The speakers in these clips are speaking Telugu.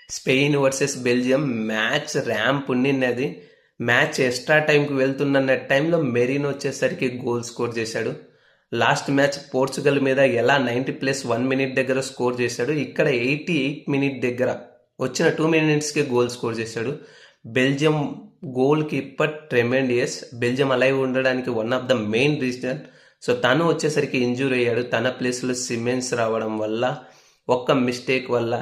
Spain versus Belgium match ramp ఉండినది. మ్యాచ్ ఎక్స్ట్రా టైంకి వెళ్తున్న టైంలో మెరీనో వచ్చేసరికి గోల్ స్కోర్ చేశాడు. లాస్ట్ మ్యాచ్ పోర్చుగల్ మీద ఎలా 90+1 మినిట్ దగ్గర స్కోర్ చేశాడు, ఇక్కడ 88 మినిట్ దగ్గర వచ్చిన 2 మినిట్స్కి గోల్ స్కోర్ చేశాడు. Belgium goal keeper tremendous, Belgium alive ఉండడానికి one of the main reason. So తను వచ్చేసరికి ఇంజూర్ అయ్యాడు. తన ప్లేస్లో సిమెన్స్ రావడం వల్ల ఒక్క మిస్టేక్ వల్ల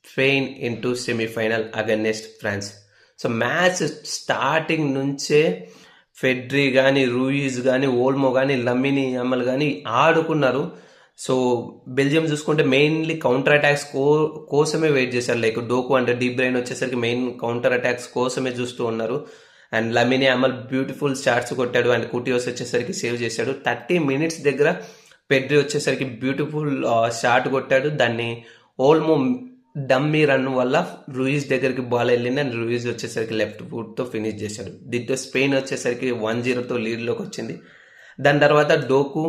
Spain into semifinal against France. So match starting నుంచే ఫెడ్రీ కానీ, రూయిజ్ కానీ, ఓల్మో కానీ, లమిని యమల్ కానీ ఆడుకున్నారు. సో బెల్జియం చూసుకుంటే మెయిన్లీ కౌంటర్ అటాక్స్ కోసమే వెయిట్ చేశారు. లైక్ డోకు అండ్ డీ బ్రైన్ వచ్చేసరికి మెయిన్ కౌంటర్ అటాక్స్ కోసమే చూస్తూ ఉన్నారు. అండ్ లమిని యమల్ బ్యూటిఫుల్ షాట్స్ కొట్టాడు. అండ్ కుటియోస్ వచ్చేసరికి సేవ్ చేశాడు. 30 మినిట్స్ దగ్గర పెడ్రీ వచ్చేసరికి బ్యూటిఫుల్ షాట్ కొట్టాడు. దాన్ని ఓల్మో డమ్మీ రన్ వల్ల రూయిజ్ దగ్గరికి బాల్ వెళ్ళింది అండ్ రూయిజ్ వచ్చేసరికి లెఫ్ట్ ఫుట్తో ఫినిష్ చేశాడు. దీంతో స్పెయిన్ వచ్చేసరికి 1-0తో లీడ్లోకి వచ్చింది. దాని తర్వాత డోకు,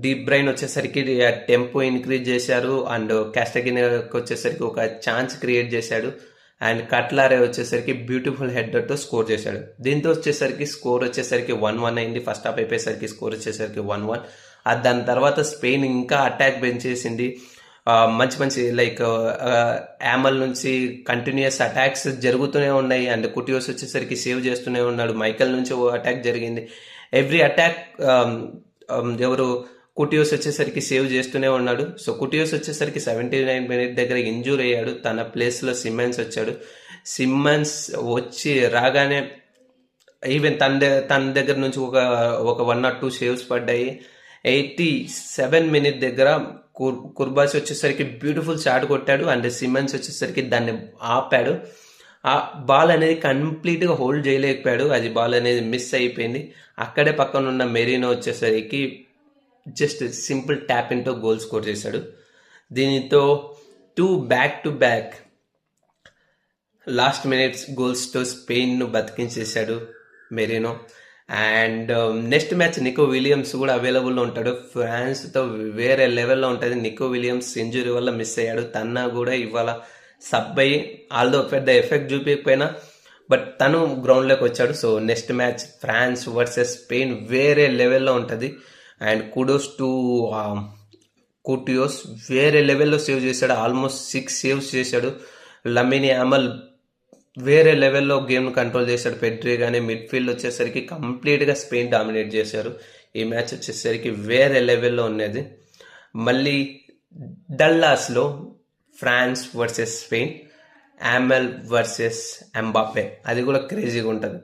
డీ బ్రైన్ వచ్చేసరికి టెంపో ఇంక్రీజ్ చేశారు. అండ్ క్యాస్టగినకి వచ్చేసరికి ఒక ఛాన్స్ క్రియేట్ చేశాడు. అండ్ కట్లారే వచ్చేసరికి బ్యూటిఫుల్ హెడర్తో స్కోర్ చేశాడు. దీంతో వచ్చేసరికి స్కోర్ వచ్చేసరికి 1-1 అయింది. ఫస్ట్ హాఫ్ అయిపోయేసరికి స్కోర్ వచ్చేసరికి 1-1. దాని తర్వాత స్పెయిన్ ఇంకా అటాక్ పెంచేసింది. మంచి మంచి లైక్ యామల్ నుంచి కంటిన్యూస్ అటాక్స్ జరుగుతూనే ఉన్నాయి. అండ్ కుటియోస్ వచ్చేసరికి సేవ్ చేస్తూనే ఉన్నాడు. మైకల్ నుంచి ఓ అటాక్ జరిగింది. ఎవ్రీ అటాక్ ఎవరు కుటియోస్ వచ్చేసరికి సేవ్ చేస్తూనే ఉన్నాడు. సో కుటియోస్ వచ్చేసరికి 79 మినిట్ దగ్గర ఇంజూర్ అయ్యాడు. తన ప్లేస్లో సిమెన్స్ వచ్చాడు. సిమెన్స్ వచ్చి రాగానే ఈవెన్ తన దగ్గర నుంచి ఒక 1 or 2 సేవ్స్ పడ్డాయి. 87 మినిట్ దగ్గర కుర్బాస్ వచ్చేసరికి బ్యూటిఫుల్ షాట్ కొట్టాడు. అండ్ సిమెన్స్ వచ్చేసరికి దాన్ని ఆపాడు. ఆ బాల్ అనేది కంప్లీట్గా హోల్డ్ చేయలేకపోయాడు. అది బాల్ అనేది మిస్ అయిపోయింది. అక్కడే పక్కన ఉన్న మెరీనో వచ్చేసరికి just simple tap into goal score చేశాడు. దీనితో 2 back-to-back లాస్ట్ మినిట్స్ గోల్స్తో స్పెయిన్ను బతికించేశాడు Merino. And next match Nico Williams కూడా అవైలబుల్లో ఉంటాడు. ఫ్రాన్స్తో వేరే లెవెల్లో ఉంటుంది. నికో విలియమ్స్ ఇంజురీ వల్ల మిస్ అయ్యాడు. తన కూడా ఇవాళ సబ్ అయ్యి ఆల్దో పెద్ద ఎఫెక్ట్ చూపించకపోయినా బట్ తను గ్రౌండ్లోకి వచ్చాడు. So next match France versus Spain వేరే లెవెల్లో ఉంటుంది. అండ్ కుడోస్ టు కుటియోస్ వేరే లెవెల్లో సేవ్ చేశాడు. ఆల్మోస్ట్ 6 సేవ్స్ చేశాడు. లమిని యామల్ వేరే లెవెల్లో గేమ్ను కంట్రోల్ చేశాడు. పెడ్రీ కానీ మిడ్ఫీల్డ్ వచ్చేసరికి కంప్లీట్గా స్పెయిన్ డామినేట్ చేశారు. ఈ మ్యాచ్ వచ్చేసరికి వేరే లెవెల్లో ఉన్నది. మళ్ళీ డల్లాస్లో France versus Spain, Yamal versus Mbappe, అది కూడా క్రేజీగా ఉంటుంది.